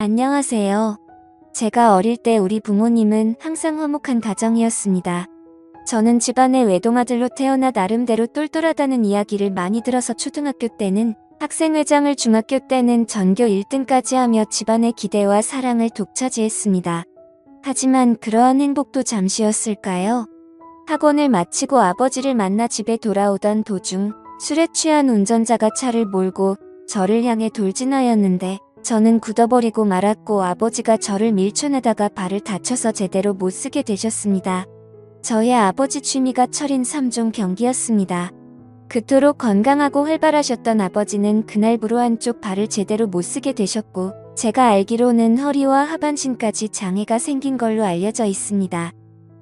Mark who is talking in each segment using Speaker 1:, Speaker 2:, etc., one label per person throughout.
Speaker 1: 안녕하세요. 제가 어릴 때 우리 부모님은 항상 화목한 가정이었습니다. 저는 집안의 외동아들로 태어나 나름대로 똘똘하다는 이야기를 많이 들어서 초등학교 때는 학생회장을, 중학교 때는 전교 1등까지 하며 집안의 기대와 사랑을 독차지했습니다. 하지만 그러한 행복도 잠시였을까요? 학원을 마치고 아버지를 만나 집에 돌아오던 도중 술에 취한 운전자가 차를 몰고 저를 향해 돌진하였는데 저는 굳어버리고 말았고 아버지가 저를 밀쳐내다가 발을 다쳐서 제대로 못 쓰게 되셨습니다. 저희 아버지 취미가 철인 3종 경기였습니다. 그토록 건강하고 활발하셨던 아버지는 그날부로 한쪽 발을 제대로 못 쓰게 되셨고 제가 알기로는 허리와 하반신까지 장애가 생긴 걸로 알려져 있습니다.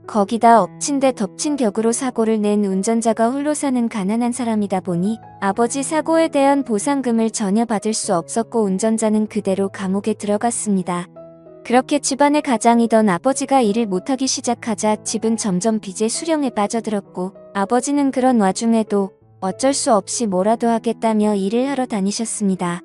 Speaker 1: 거기다 엎친 데 덮친 격으로 사고를 낸 운전자가 홀로 사는 가난한 사람이다 보니 아버지 사고에 대한 보상금을 전혀 받을 수 없었고 운전자는 그대로 감옥에 들어갔습니다. 그렇게 집안의 가장이던 아버지가 일을 못하기 시작하자 집은 점점 빚의 수령에 빠져들었고 아버지는 그런 와중에도 어쩔 수 없이 뭐라도 하겠다며 일을 하러 다니셨습니다.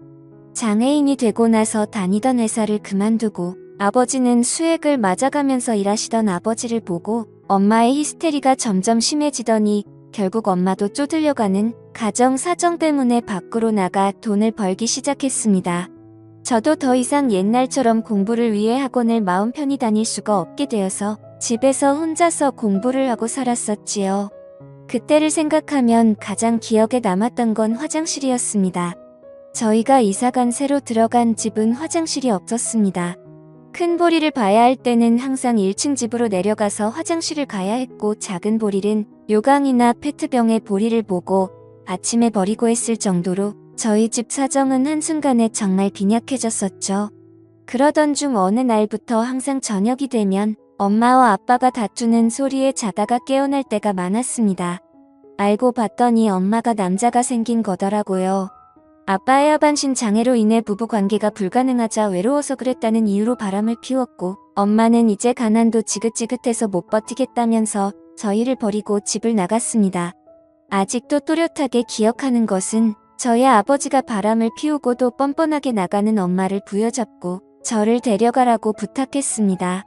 Speaker 1: 장애인이 되고 나서 다니던 회사를 그만두고 아버지는 수액을 맞아가면서 일하시던 아버지를 보고 엄마의 히스테리가 점점 심해지더니 결국 엄마도 쪼들려가는 가정 사정 때문에 밖으로 나가 돈을 벌기 시작했습니다. 저도 더 이상 옛날처럼 공부를 위해 학원을 마음 편히 다닐 수가 없게 되어서 집에서 혼자서 공부를 하고 살았었지요. 그때를 생각하면 가장 기억에 남았던 건 화장실이었습니다. 저희가 이사간 새로 들어간 집은 화장실이 없었습니다. 큰 보리를 봐야 할 때는 항상 1층 집으로 내려가서 화장실을 가야 했고 작은 보리는 요강이나 페트병에 보리를 보고 아침에 버리고 했을 정도로 저희 집 사정은 한순간에 정말 빈약해졌었죠. 그러던 중 어느 날부터 항상 저녁이 되면 엄마와 아빠가 다투는 소리에 자다가 깨어날 때가 많았습니다. 알고 봤더니 엄마가 남자가 생긴 거더라고요. 아빠의 하반신 장애로 인해 부부관계가 불가능하자 외로워서 그랬다는 이유로 바람을 피웠고 엄마는 이제 가난도 지긋지긋해서 못 버티겠다면서 저희를 버리고 집을 나갔습니다. 아직도 또렷하게 기억하는 것은 저희 아버지가 바람을 피우고도 뻔뻔하게 나가는 엄마를 부여잡고 저를 데려가라고 부탁했습니다.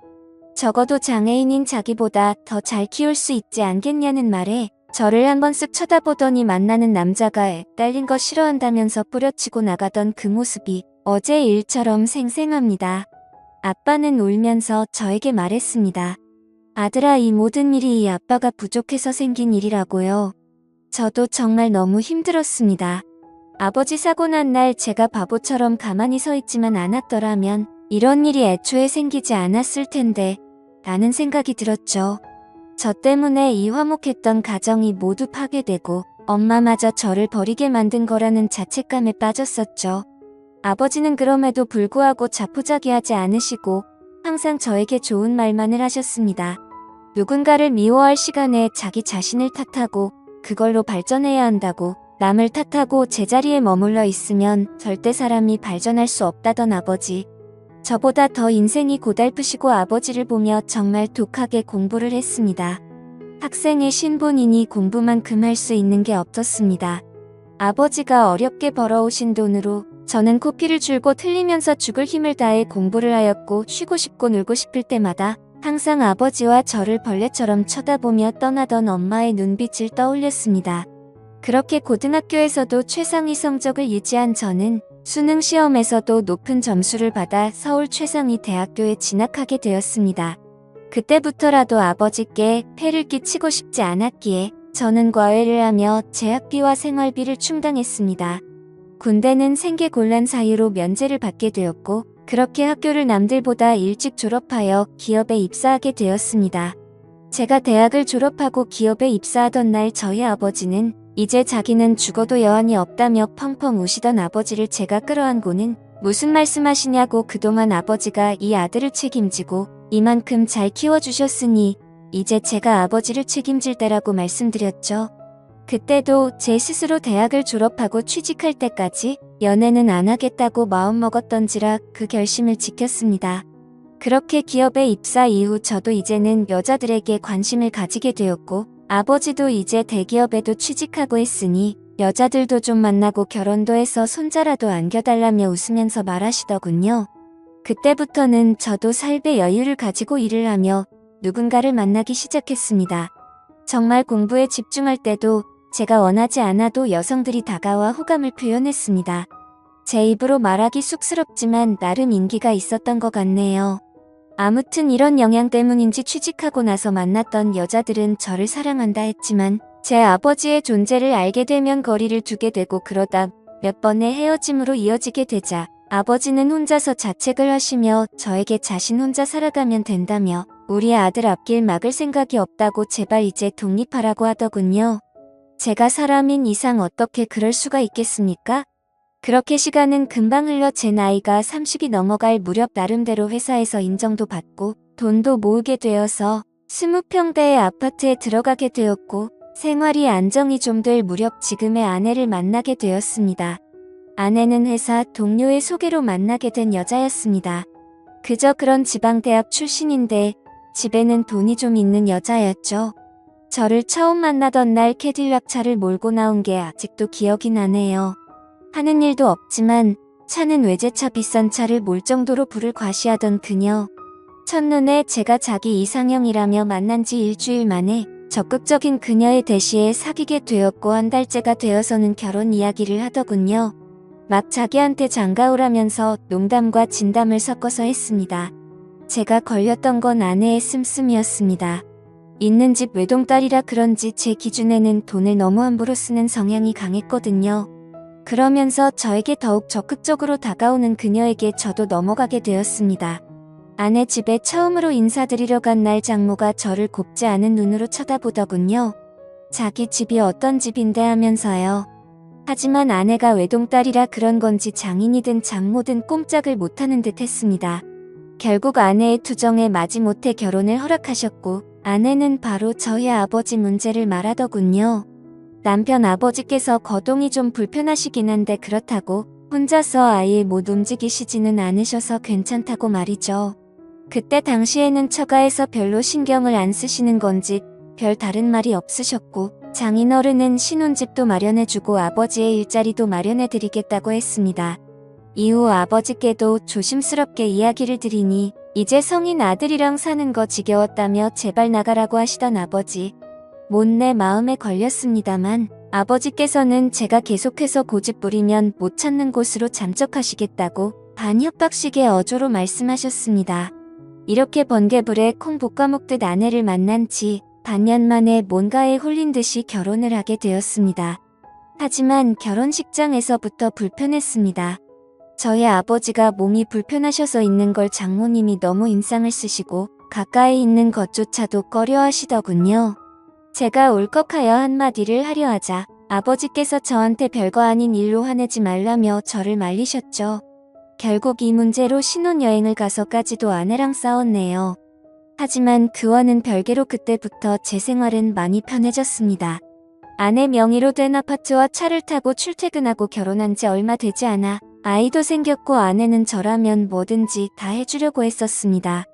Speaker 1: 적어도 장애인인 자기보다 더 잘 키울 수 있지 않겠냐는 말에 저를 한번 쓱 쳐다보더니 만나는 남자가 애 딸린 거 싫어한다면서 뿌려치고 나가던 그 모습이 어제 일처럼 생생합니다. 아빠는 울면서 저에게 말했습니다. 아들아, 이 모든 일이 이 아빠가 부족해서 생긴 일이라고요. 저도 정말 너무 힘들었습니다. 아버지 사고 난 날 제가 바보처럼 가만히 서 있지만 않았더라면 이런 일이 애초에 생기지 않았을 텐데 라는 생각이 들었죠. 저 때문에 이 화목했던 가정이 모두 파괴되고 엄마마저 저를 버리게 만든 거라는 자책감에 빠졌었죠. 아버지는 그럼에도 불구하고 자포자기하지 않으시고 항상 저에게 좋은 말만을 하셨습니다. 누군가를 미워할 시간에 자기 자신을 탓하고 그걸로 발전해야 한다고, 남을 탓하고 제자리에 머물러 있으면 절대 사람이 발전할 수 없다던 아버지. 저보다 더 인생이 고달프시고 아버지를 보며 정말 독하게 공부를 했습니다. 학생의 신분이니 공부만큼 할 수 있는 게 없었습니다. 아버지가 어렵게 벌어오신 돈으로 저는 코피를 줄곧 흘리면서 죽을 힘을 다해 공부를 하였고 쉬고 싶고 놀고 싶을 때마다 항상 아버지와 저를 벌레처럼 쳐다보며 떠나던 엄마의 눈빛을 떠올렸습니다. 그렇게 고등학교에서도 최상위 성적을 유지한 저는 수능 시험에서도 높은 점수를 받아 서울 최상위 대학교에 진학하게 되었습니다. 그때부터라도 아버지께 폐를 끼치고 싶지 않았기에 저는 과외를 하며 제 학비와 생활비를 충당했습니다. 군대는 생계곤란 사유로 면제를 받게 되었고 그렇게 학교를 남들보다 일찍 졸업하여 기업에 입사하게 되었습니다. 제가 대학을 졸업하고 기업에 입사하던 날 저희 아버지는 이제 자기는 죽어도 여한이 없다며 펑펑 우시던 아버지를 제가 끌어안고는 무슨 말씀하시냐고, 그동안 아버지가 이 아들을 책임지고 이만큼 잘 키워주셨으니 이제 제가 아버지를 책임질 때라고 말씀드렸죠. 그때도 제 스스로 대학을 졸업하고 취직할 때까지 연애는 안 하겠다고 마음먹었던지라 그 결심을 지켰습니다. 그렇게 기업에 입사 이후 저도 이제는 여자들에게 관심을 가지게 되었고 아버지도 이제 대기업에도 취직하고 했으니 여자들도 좀 만나고 결혼도 해서 손자라도 안겨달라며 웃으면서 말하시더군요. 그때부터는 저도 삶의 여유를 가지고 일을 하며 누군가를 만나기 시작했습니다. 정말 공부에 집중할 때도 제가 원하지 않아도 여성들이 다가와 호감을 표현했습니다. 제 입으로 말하기 쑥스럽지만 나름 인기가 있었던 것 같네요. 아무튼 이런 영향 때문인지 취직하고 나서 만났던 여자들은 저를 사랑한다 했지만 제 아버지의 존재를 알게 되면 거리를 두게 되고 그러다 몇 번의 헤어짐으로 이어지게 되자 아버지는 혼자서 자책을 하시며 저에게 자신 혼자 살아가면 된다며 우리 아들 앞길 막을 생각이 없다고 제발 이제 독립하라고 하더군요. 제가 사람인 이상 어떻게 그럴 수가 있겠습니까? 그렇게 시간은 금방 흘러 제 나이가 30이 넘어갈 무렵 나름대로 회사에서 인정도 받고 돈도 모으게 되어서 20평대의 아파트에 들어가게 되었고 생활이 안정이 좀 될 무렵 지금의 아내를 만나게 되었습니다. 아내는 회사 동료의 소개로 만나게 된 여자였습니다. 그저 그런 지방대학 출신인데 집에는 돈이 좀 있는 여자였죠. 저를 처음 만나던 날 캐딜락 차를 몰고 나온 게 아직도 기억이 나네요. 하는 일도 없지만 차는 외제차 비싼 차를 몰 정도로 불을 과시하던 그녀. 첫눈에 제가 자기 이상형이라며 만난 지 일주일 만에 적극적인 그녀의 대시에 사귀게 되었고 한 달째가 되어서는 결혼 이야기를 하더군요. 막 자기한테 장가오라면서 농담과 진담을 섞어서 했습니다. 제가 걸렸던 건 아내의 씀씀이었습니다. 있는 집 외동딸이라 그런지 제 기준에는 돈을 너무 함부로 쓰는 성향이 강했거든요. 그러면서 저에게 더욱 적극적으로 다가오는 그녀에게 저도 넘어가게 되었습니다. 아내 집에 처음으로 인사드리러 간 날 장모가 저를 곱지 않은 눈으로 쳐다보더군요. 자기 집이 어떤 집인데 하면서요. 하지만 아내가 외동딸이라 그런 건지 장인이든 장모든 꼼짝을 못하는 듯 했습니다. 결국 아내의 투정에 마지못해 결혼을 허락하셨고 아내는 바로 저희 아버지 문제를 말하더군요. 남편 아버지께서 거동이 좀 불편하시긴 한데 그렇다고 혼자서 아예 못 움직이시지는 않으셔서 괜찮다고 말이죠. 그때 당시에는 처가에서 별로 신경을 안 쓰시는 건지 별 다른 말이 없으셨고 장인어른은 신혼집도 마련해주고 아버지의 일자리도 마련해드리겠다고 했습니다. 이후 아버지께도 조심스럽게 이야기를 드리니 이제 성인 아들이랑 사는 거 지겨웠다며 제발 나가라고 하시던 아버지. 못내 마음에 걸렸습니다만 아버지께서는 제가 계속해서 고집 부리면 못 찾는 곳으로 잠적하시겠다고 반협박식의 어조로 말씀하셨습니다. 이렇게 번개불에 콩 볶아먹듯 아내를 만난 지 반년 만에 뭔가에 홀린 듯이 결혼을 하게 되었습니다. 하지만 결혼식장에서부터 불편했습니다. 저희 아버지가 몸이 불편하셔서 있는 걸 장모님이 너무 인상을 쓰시고 가까이 있는 것조차도 꺼려하시더군요. 제가 울컥하여 한마디를 하려 하자 아버지께서 저한테 별거 아닌 일로 화내지 말라며 저를 말리셨죠. 결국 이 문제로 신혼여행을 가서까지도 아내랑 싸웠네요. 하지만 그와는 별개로 그때부터 제 생활은 많이 편해졌습니다. 아내 명의로 된 아파트와 차를 타고 출퇴근하고 결혼한 지 얼마 되지 않아 아이도 생겼고 아내는 저라면 뭐든지 다 해주려고 했었습니다.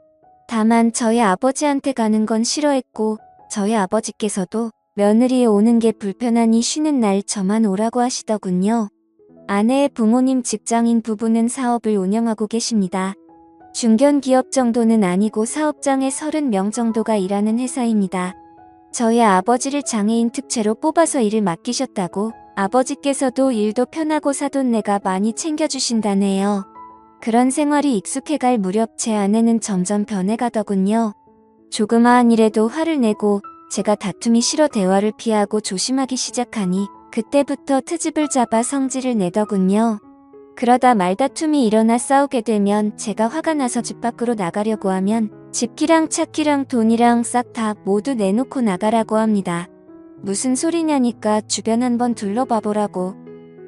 Speaker 1: 다만 저희 아버지한테 가는 건 싫어했고 저희 아버지께서도 며느리 오는 게 불편하니 쉬는 날 저만 오라고 하시더군요. 아내의 부모님 직장인 부부는 사업을 운영하고 계십니다. 중견기업 정도는 아니고 사업장에 30명 정도가 일하는 회사입니다. 저희 아버지를 장애인 특채로 뽑아서 일을 맡기셨다고 아버지께서도 일도 편하고 사돈네가 많이 챙겨주신다네요. 그런 생활이 익숙해갈 무렵 제 아내는 점점 변해가더군요. 조그마한 일에도 화를 내고 제가 다툼이 싫어 대화를 피하고 조심하기 시작하니 그때부터 트집을 잡아 성질을 내더군요. 그러다 말다툼이 일어나 싸우게 되면 제가 화가 나서 집 밖으로 나가려고 하면 집기랑 차기랑 돈이랑 싹 다 모두 내놓고 나가라고 합니다. 무슨 소리냐니까 주변 한번 둘러봐보라고.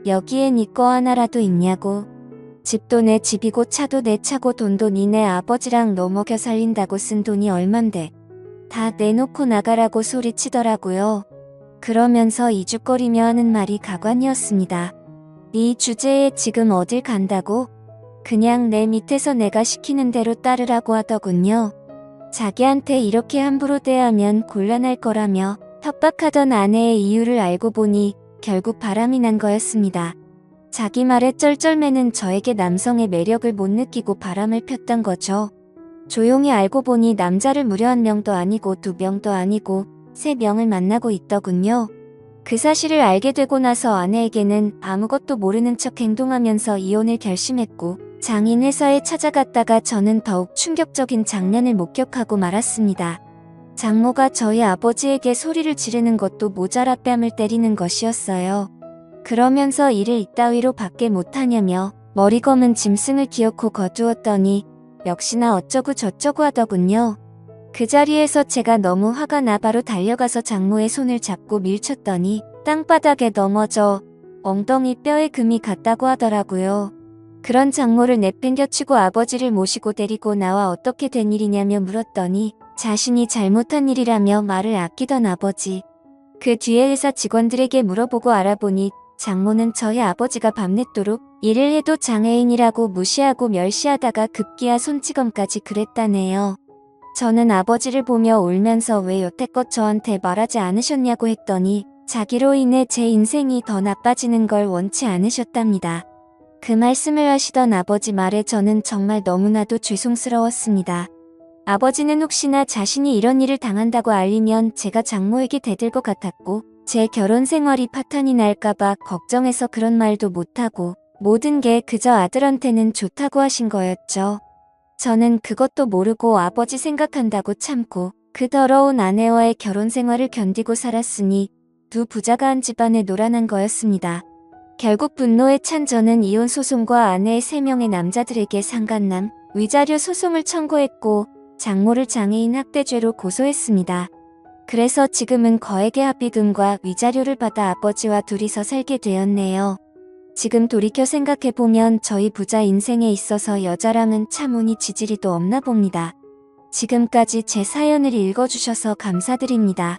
Speaker 1: 여기에 네 거 하나라도 있냐고. 집도 내 집이고 차도 내 차고 돈도 니네 아버지랑 너 먹여 살린다고 쓴 돈이 얼만데 다 내놓고 나가라고 소리치더라고요. 그러면서 이죽거리며 하는 말이 가관이었습니다. 네 주제에 지금 어딜 간다고? 그냥 내 밑에서 내가 시키는 대로 따르라고 하더군요. 자기한테 이렇게 함부로 대하면 곤란할 거라며 협박하던 아내의 이유를 알고 보니 결국 바람이 난 거였습니다. 자기 말에 쩔쩔매는 저에게 남성의 매력을 못 느끼고 바람을 폈던 거죠. 조용히 알고 보니 남자를 무려 1명도 아니고 2명도 아니고 3명을 만나고 있더군요. 그 사실을 알게 되고 나서 아내에게는 아무것도 모르는 척 행동하면서 이혼을 결심했고 장인 회사에 찾아갔다가 저는 더욱 충격적인 장면을 목격하고 말았습니다. 장모가 저희 아버지에게 소리를 지르는 것도 모자라 뺨을 때리는 것이었어요. 그러면서 일을 이따위로 밖에 못하냐며 머리 검은 짐승을 기어코 거두었더니 역시나 어쩌고 저쩌고 하더군요. 그 자리에서 제가 너무 화가 나 바로 달려가서 장모의 손을 잡고 밀쳤더니 땅바닥에 넘어져 엉덩이 뼈에 금이 갔다고 하더라고요. 그런 장모를 내팽겨치고 아버지를 모시고 데리고 나와 어떻게 된 일이냐며 물었더니 자신이 잘못한 일이라며 말을 아끼던 아버지. 그 뒤에 회사 직원들에게 물어보고 알아보니 장모는 저희 아버지가 밤늦도록 일을 해도 장애인이라고 무시하고 멸시하다가 급기야 손찌검까지 그랬다네요. 저는 아버지를 보며 울면서 왜 여태껏 저한테 말하지 않으셨냐고 했더니 자기로 인해 제 인생이 더 나빠지는 걸 원치 않으셨답니다. 그 말씀을 하시던 아버지 말에 저는 정말 너무나도 죄송스러웠습니다. 아버지는 혹시나 자신이 이런 일을 당한다고 알리면 제가 장모에게 대들 것 같았고 제 결혼 생활이 파탄이 날까봐 걱정해서 그런 말도 못하고 모든 게 그저 아들한테는 좋다고 하신 거였죠. 저는 그것도 모르고 아버지 생각한다고 참고 그 더러운 아내와의 결혼 생활을 견디고 살았으니 두 부자가 한 집안에 노란한 거였습니다. 결국 분노에 찬 저는 이혼 소송과 아내의 3명의 남자들에게 상간남, 위자료 소송을 청구했고 장모를 장애인 학대죄로 고소했습니다. 그래서 지금은 거액의 합의금과 위자료를 받아 아버지와 둘이서 살게 되었네요. 지금 돌이켜 생각해보면 저희 부자 인생에 있어서 여자랑은 참 운이 지지리도 없나 봅니다. 지금까지 제 사연을 읽어주셔서 감사드립니다.